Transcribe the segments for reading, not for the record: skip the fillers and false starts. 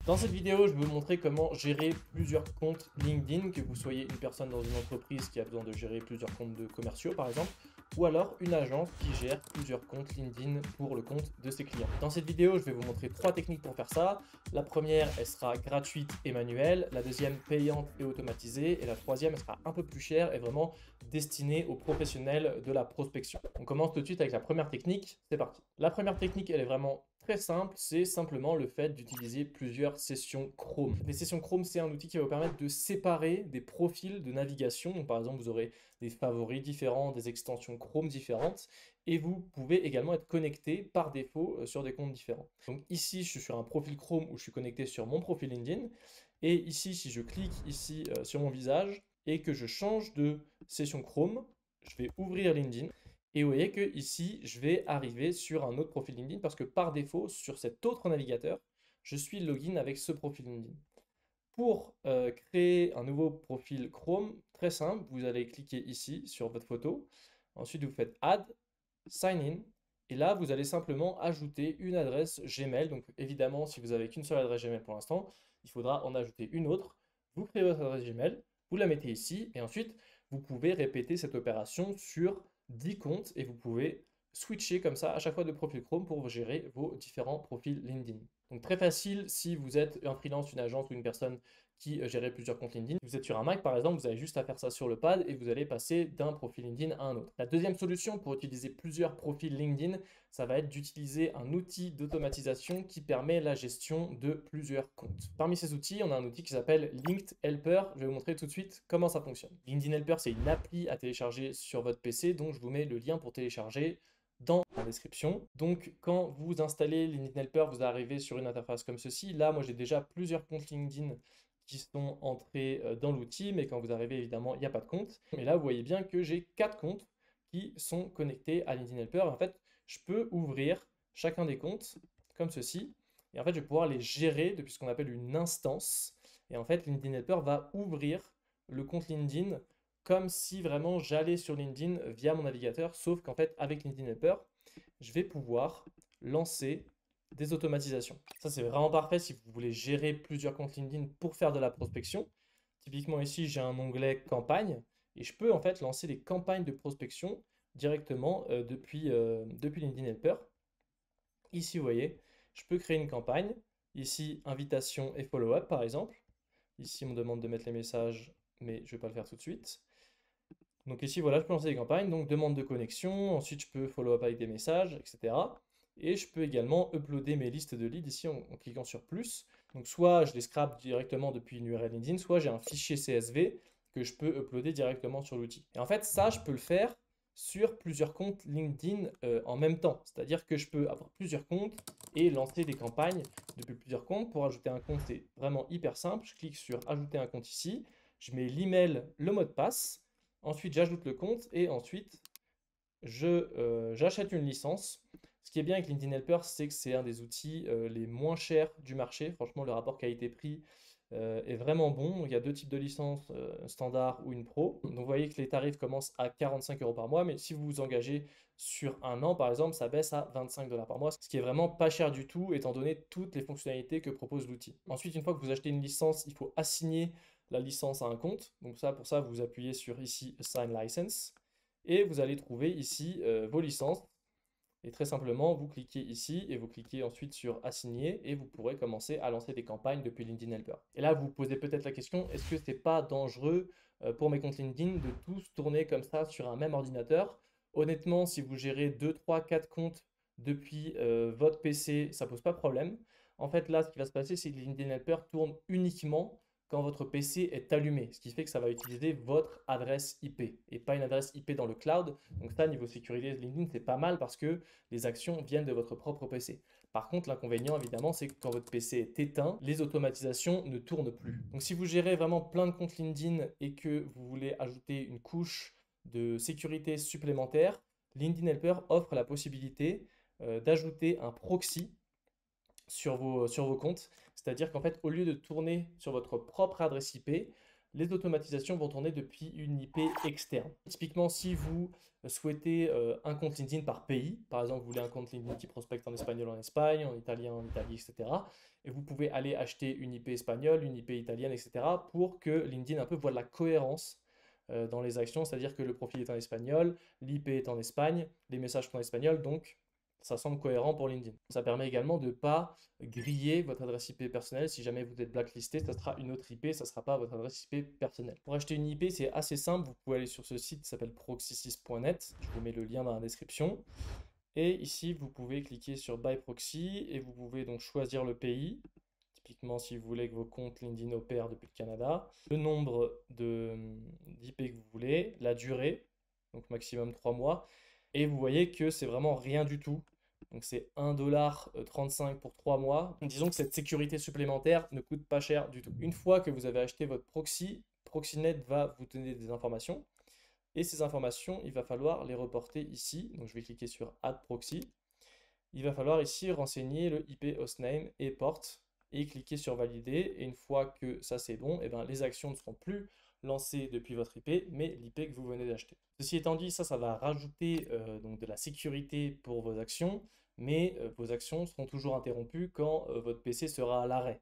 Dans cette vidéo, je vais vous montrer comment gérer plusieurs comptes LinkedIn, que vous soyez une personne dans une entreprise qui a besoin de gérer plusieurs comptes de commerciaux par exemple, ou alors une agence qui gère plusieurs comptes LinkedIn pour le compte de ses clients. Dans cette vidéo, je vais vous montrer 3 techniques pour faire ça. La première, elle sera gratuite et manuelle, la deuxième payante et automatisée, et la troisième, elle sera un peu plus chère et vraiment destinée aux professionnels de la prospection. On commence tout de suite avec la première technique, c'est parti. La première technique, elle est vraiment très simple, c'est simplement le fait d'utiliser plusieurs sessions Chrome. Les sessions Chrome, c'est un outil qui va vous permettre de séparer des profils de navigation. Donc, par exemple, vous aurez des favoris différents, des extensions Chrome différentes, et vous pouvez également être connecté par défaut sur des comptes différents. Donc ici, je suis sur un profil Chrome où je suis connecté sur mon profil LinkedIn, et ici, si je clique ici sur mon visage et que je change de session Chrome, je vais ouvrir LinkedIn. Et vous voyez que ici, je vais arriver sur un autre profil LinkedIn parce que par défaut, sur cet autre navigateur, je suis login avec ce profil LinkedIn. Pour créer un nouveau profil Chrome, très simple, vous allez cliquer ici sur votre photo. Ensuite, vous faites Add, Sign In. Et là, vous allez simplement ajouter une adresse Gmail. Donc évidemment, si vous n'avez qu'une seule adresse Gmail pour l'instant, il faudra en ajouter une autre. Vous créez votre adresse Gmail, vous la mettez ici, et ensuite, vous pouvez répéter cette opération sur 10 comptes et vous pouvez switcher comme ça à chaque fois de profil Chrome pour gérer vos différents profils LinkedIn. Donc très facile si vous êtes un freelance, une agence ou une personne qui gérait plusieurs comptes LinkedIn. Vous êtes sur un Mac par exemple, vous avez juste à faire ça sur le pad et vous allez passer d'un profil LinkedIn à un autre. La deuxième solution pour utiliser plusieurs profils LinkedIn, ça va être d'utiliser un outil d'automatisation qui permet la gestion de plusieurs comptes. Parmi ces outils, on a un outil qui s'appelle Linked Helper. Je vais vous montrer tout de suite comment ça fonctionne. LinkedIn Helper, c'est une appli à télécharger sur votre PC, donc je vous mets le lien pour télécharger dans la description. Donc, quand vous installez LinkedIn Helper, vous arrivez sur une interface comme ceci. Là, moi, j'ai déjà plusieurs comptes LinkedIn qui sont entrés dans l'outil, mais quand vous arrivez, évidemment, il n'y a pas de compte. Mais là, vous voyez bien que j'ai 4 comptes qui sont connectés à LinkedIn Helper. En fait, je peux ouvrir chacun des comptes comme ceci. Et en fait, je vais pouvoir les gérer depuis ce qu'on appelle une instance. Et en fait, LinkedIn Helper va ouvrir le compte LinkedIn comme si vraiment j'allais sur LinkedIn via mon navigateur, sauf qu'en fait, avec LinkedIn Helper, je vais pouvoir lancer des automatisations. Ça, c'est vraiment parfait si vous voulez gérer plusieurs comptes LinkedIn pour faire de la prospection. Typiquement ici, j'ai un onglet campagne et je peux en fait lancer des campagnes de prospection directement depuis LinkedIn Helper. Ici, vous voyez, je peux créer une campagne. Ici, invitation et follow-up par exemple. Ici, on me demande de mettre les messages, mais je ne vais pas le faire tout de suite. Donc ici, voilà, je peux lancer des campagnes, donc demande de connexion, ensuite je peux follow-up avec des messages, etc. Et je peux également uploader mes listes de leads ici en cliquant sur plus. Donc soit je les scrape directement depuis une URL LinkedIn, soit j'ai un fichier CSV que je peux uploader directement sur l'outil. Et en fait, ça, je peux le faire sur plusieurs comptes LinkedIn en même temps. C'est-à-dire que je peux avoir plusieurs comptes et lancer des campagnes depuis plusieurs comptes. Pour ajouter un compte, c'est vraiment hyper simple. Je clique sur ajouter un compte ici, je mets l'email, le mot de passe. Ensuite, j'ajoute le compte et ensuite, j'achète une licence. Ce qui est bien avec LinkedIn Helper, c'est que c'est un des outils les moins chers du marché. Franchement, le rapport qualité-prix est vraiment bon. Il y a 2 types de licences, standard ou une pro. Donc, vous voyez que les tarifs commencent à 45 € par mois, mais si vous vous engagez sur un an, par exemple, ça baisse à 25 $ par mois, ce qui est vraiment pas cher du tout, étant donné toutes les fonctionnalités que propose l'outil. Ensuite, une fois que vous achetez une licence, il faut assigner la licence à un compte. Donc ça, pour ça, vous appuyez sur ici Assign License et vous allez trouver ici vos licences. Et très simplement, vous cliquez ici et vous cliquez ensuite sur Assigner et vous pourrez commencer à lancer des campagnes depuis LinkedIn Helper. Et là, vous vous posez peut-être la question, est-ce que c'est pas dangereux pour mes comptes LinkedIn de tous tourner comme ça sur un même ordinateur? Honnêtement, si vous gérez 2, 3, 4 comptes depuis votre PC, ça pose pas de problème. En fait, là, ce qui va se passer, c'est que LinkedIn Helper tourne uniquement quand votre PC est allumé, ce qui fait que ça va utiliser votre adresse IP et pas une adresse IP dans le cloud. Donc ça, niveau sécurité de LinkedIn, c'est pas mal parce que les actions viennent de votre propre PC. Par contre, l'inconvénient, évidemment, c'est que quand votre PC est éteint, les automatisations ne tournent plus. Donc si vous gérez vraiment plein de comptes LinkedIn et que vous voulez ajouter une couche de sécurité supplémentaire, LinkedIn Helper offre la possibilité d'ajouter un proxy sur vos comptes. C'est-à-dire qu'en fait, au lieu de tourner sur votre propre adresse IP, les automatisations vont tourner depuis une IP externe. Typiquement, si vous souhaitez un compte LinkedIn par pays, par exemple, vous voulez un compte LinkedIn qui prospecte en espagnol en Espagne, en italien en Italie, etc. Et vous pouvez aller acheter une IP espagnole, une IP italienne, etc. pour que LinkedIn un peu voit de la cohérence dans les actions, c'est-à-dire que le profil est en espagnol, l'IP est en Espagne, les messages sont en espagnol, donc ça semble cohérent pour LinkedIn. Ça permet également de ne pas griller votre adresse IP personnelle. Si jamais vous êtes blacklisté, ça sera une autre IP, ça ne sera pas votre adresse IP personnelle. Pour acheter une IP, c'est assez simple. Vous pouvez aller sur ce site qui s'appelle proxysys.net. Je vous mets le lien dans la description. Et ici, vous pouvez cliquer sur Buy Proxy et vous pouvez donc choisir le pays. Typiquement, si vous voulez que vos comptes LinkedIn opèrent depuis le Canada, le nombre d'IP que vous voulez, la durée, donc maximum 3 mois, et vous voyez que c'est vraiment rien du tout. Donc c'est 1,35$ pour 3 mois. Disons que cette sécurité supplémentaire ne coûte pas cher du tout. Une fois que vous avez acheté votre proxy, Proxynet va vous donner des informations. Et ces informations, il va falloir les reporter ici. Donc je vais cliquer sur Add Proxy. Il va falloir ici renseigner le IP hostname et port et cliquer sur valider. Et une fois que ça c'est bon, et bien, les actions ne seront plus lancées depuis votre IP, mais l'IP que vous venez d'acheter. Ceci étant dit, ça va rajouter donc de la sécurité pour vos actions, mais vos actions seront toujours interrompues quand votre PC sera à l'arrêt.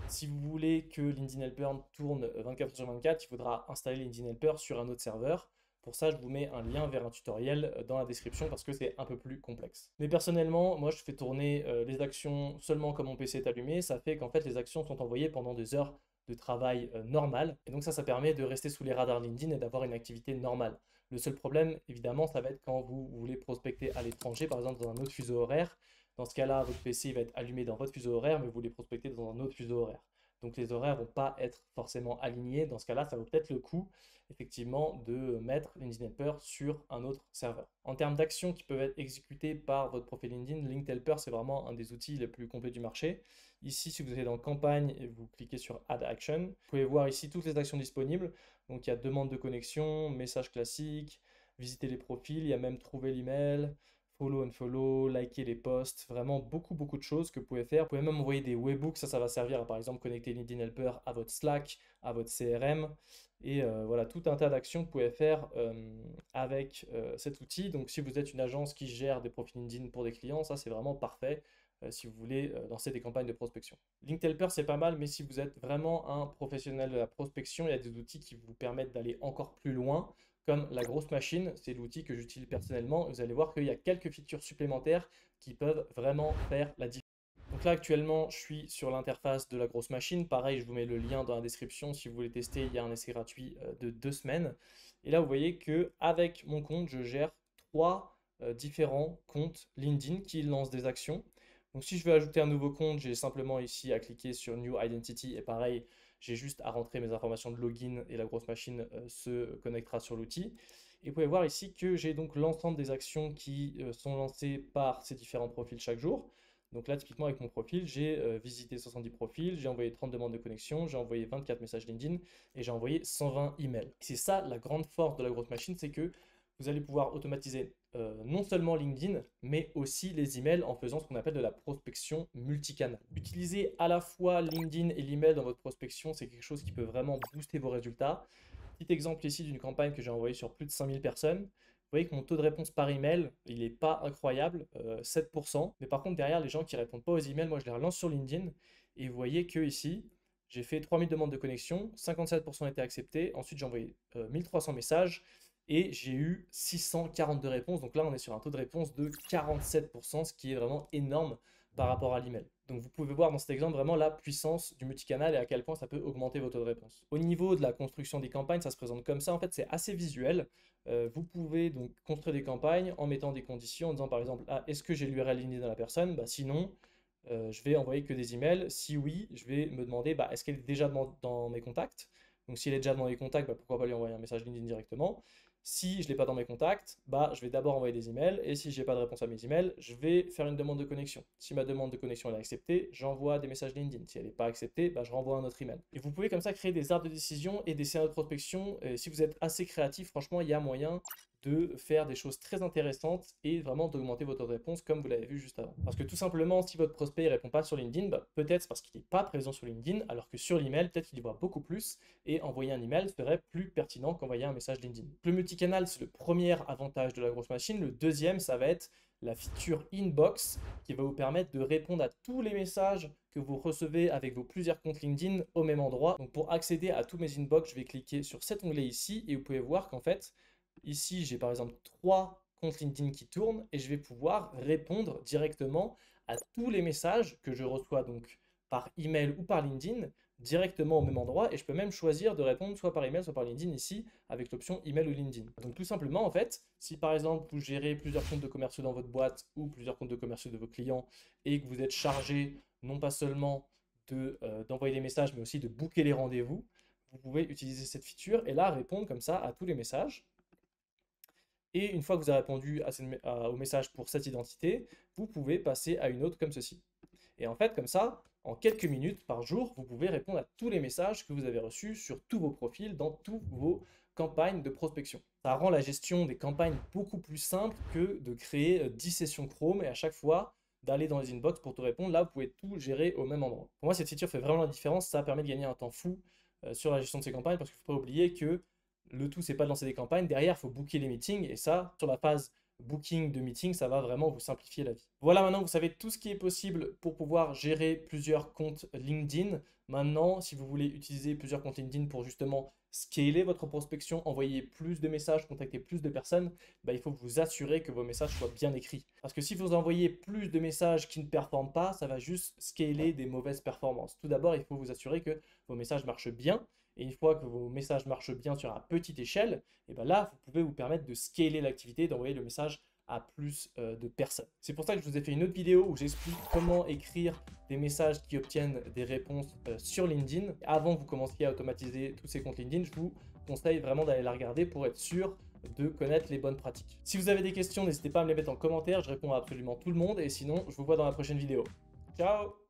Si vous voulez que LinkedIn Helper tourne 24h/24, il faudra installer LinkedIn Helper sur un autre serveur. Pour ça, je vous mets un lien vers un tutoriel dans la description parce que c'est un peu plus complexe. Mais personnellement, moi, je fais tourner les actions seulement quand mon PC est allumé. Ça fait qu'en fait, les actions sont envoyées pendant des heures de travail normales. Et donc ça permet de rester sous les radars LinkedIn et d'avoir une activité normale. Le seul problème, évidemment, ça va être quand vous voulez prospecter à l'étranger, par exemple dans un autre fuseau horaire. Dans ce cas-là, votre PC va être allumé dans votre fuseau horaire, mais vous voulez prospecter dans un autre fuseau horaire. Donc les horaires ne vont pas être forcément alignés. Dans ce cas-là, ça vaut peut-être le coup, effectivement, de mettre LinkedIn Helper sur un autre serveur. En termes d'actions qui peuvent être exécutées par votre profil LinkedIn, LinkedIn Helper, c'est vraiment un des outils les plus complets du marché. Ici, si vous allez dans campagne et vous cliquez sur Add Action, vous pouvez voir ici toutes les actions disponibles. Donc il y a demande de connexion, message classique, visiter les profils, il y a même trouver l'email, follow, unfollow, liker les posts, vraiment beaucoup de choses que vous pouvez faire. Vous pouvez même envoyer des webhooks, ça va servir à par exemple connecter LinkedIn Helper à votre Slack, à votre CRM, et voilà, tout un tas d'actions que vous pouvez faire avec cet outil. Donc si vous êtes une agence qui gère des profils LinkedIn pour des clients, ça c'est vraiment parfait si vous voulez lancer des campagnes de prospection. LinkedIn Helper c'est pas mal, mais si vous êtes vraiment un professionnel de la prospection, il y a des outils qui vous permettent d'aller encore plus loin, comme la grosse machine, c'est l'outil que j'utilise personnellement. Vous allez voir qu'il y a quelques features supplémentaires qui peuvent vraiment faire la différence. Donc là actuellement je suis sur l'interface de la grosse machine. Pareil, je vous mets le lien dans la description si vous voulez tester. Il y a un essai gratuit de 2 semaines. Et là vous voyez que avec mon compte, je gère 3 différents comptes LinkedIn qui lancent des actions. Donc si je veux ajouter un nouveau compte, j'ai simplement ici à cliquer sur New Identity et pareil, j'ai juste à rentrer mes informations de login et la grosse machine se connectera sur l'outil. Et vous pouvez voir ici que j'ai donc l'ensemble des actions qui sont lancées par ces différents profils chaque jour. Donc là, typiquement avec mon profil, j'ai visité 70 profils, j'ai envoyé 30 demandes de connexion, j'ai envoyé 24 messages LinkedIn et j'ai envoyé 120 emails. C'est ça la grande force de la grosse machine, c'est que vous allez pouvoir automatiser non seulement LinkedIn, mais aussi les emails en faisant ce qu'on appelle de la prospection multicanal. Utiliser à la fois LinkedIn et l'email dans votre prospection, c'est quelque chose qui peut vraiment booster vos résultats. Petit exemple ici d'une campagne que j'ai envoyée sur plus de 5000 personnes. Vous voyez que mon taux de réponse par email, il n'est pas incroyable, 7%. Mais par contre, derrière, les gens qui ne répondent pas aux emails, moi je les relance sur LinkedIn. Et vous voyez que ici, j'ai fait 3000 demandes de connexion, 57% étaient acceptés. Ensuite, j'ai envoyé 1300 messages et j'ai eu 642 réponses. Donc là, on est sur un taux de réponse de 47%, ce qui est vraiment énorme par rapport à l'email. Donc vous pouvez voir dans cet exemple vraiment la puissance du multicanal et à quel point ça peut augmenter votre taux de réponse. Au niveau de la construction des campagnes, ça se présente comme ça. En fait, c'est assez visuel. Vous pouvez donc construire des campagnes en mettant des conditions, en disant par exemple, ah, est-ce que j'ai l'URL LinkedIn dans la personne? Bah, sinon, je vais envoyer que des emails. Si oui, je vais me demander, bah, est-ce qu'elle est déjà dans mes contacts? Donc si elle est déjà dans mes contacts, bah, pourquoi pas lui envoyer un message LinkedIn directement? Si je ne l'ai pas dans mes contacts, bah, je vais d'abord envoyer des emails et si je n'ai pas de réponse à mes emails, je vais faire une demande de connexion. Si ma demande de connexion est acceptée, j'envoie des messages LinkedIn. Si elle n'est pas acceptée, bah, je renvoie un autre email. Et vous pouvez comme ça créer des arbres de décision et des scénarios de prospection. Et si vous êtes assez créatif, franchement, il y a moyen de faire des choses très intéressantes et vraiment d'augmenter votre réponse comme vous l'avez vu juste avant. Parce que tout simplement, si votre prospect ne répond pas sur LinkedIn, bah, peut-être c'est parce qu'il n'est pas présent sur LinkedIn, alors que sur l'email, peut-être qu'il y voit beaucoup plus et envoyer un email serait plus pertinent qu'envoyer un message LinkedIn. Le multicanal, c'est le premier avantage de la grosse machine. Le deuxième, ça va être la feature Inbox qui va vous permettre de répondre à tous les messages que vous recevez avec vos plusieurs comptes LinkedIn au même endroit. Donc pour accéder à tous mes inbox, je vais cliquer sur cet onglet ici et vous pouvez voir qu'en fait, ici, j'ai par exemple 3 comptes LinkedIn qui tournent et je vais pouvoir répondre directement à tous les messages que je reçois donc par email ou par LinkedIn directement au même endroit et je peux même choisir de répondre soit par email soit par LinkedIn ici avec l'option email ou LinkedIn. Donc tout simplement en fait, si par exemple vous gérez plusieurs comptes de commerciaux dans votre boîte ou plusieurs comptes de commerciaux de vos clients et que vous êtes chargé non pas seulement d'envoyer des messages mais aussi de booker les rendez-vous, vous pouvez utiliser cette feature et là répondre comme ça à tous les messages. Et une fois que vous avez répondu au message pour cette identité, vous pouvez passer à une autre comme ceci. Et en fait, comme ça, en quelques minutes par jour, vous pouvez répondre à tous les messages que vous avez reçus sur tous vos profils, dans tous vos campagnes de prospection. Ça rend la gestion des campagnes beaucoup plus simple que de créer 10 sessions Chrome et à chaque fois d'aller dans les inbox pour te répondre. Là, vous pouvez tout gérer au même endroit. Pour moi, cette feature fait vraiment la différence. Ça permet de gagner un temps fou sur la gestion de ces campagnes parce qu'il ne faut pas oublier que le tout, c'est pas de lancer des campagnes. Derrière, il faut booker les meetings. Et ça, sur la phase booking de meeting, ça va vraiment vous simplifier la vie. Voilà, maintenant, vous savez tout ce qui est possible pour pouvoir gérer plusieurs comptes LinkedIn. Maintenant, si vous voulez utiliser plusieurs comptes LinkedIn pour justement scaler votre prospection, envoyer plus de messages, contacter plus de personnes, bah, il faut vous assurer que vos messages soient bien écrits. Parce que si vous envoyez plus de messages qui ne performent pas, ça va juste scaler des mauvaises performances. Tout d'abord, il faut vous assurer que vos messages marchent bien. Et une fois que vos messages marchent bien sur une petite échelle, et ben là, vous pouvez vous permettre de scaler l'activité, d'envoyer le message à plus de personnes. C'est pour ça que je vous ai fait une autre vidéo où j'explique comment écrire des messages qui obtiennent des réponses sur LinkedIn. Avant que vous commenciez à automatiser tous ces comptes LinkedIn, je vous conseille vraiment d'aller la regarder pour être sûr de connaître les bonnes pratiques. Si vous avez des questions, n'hésitez pas à me les mettre en commentaire, je réponds à absolument tout le monde et sinon, je vous vois dans la prochaine vidéo. Ciao!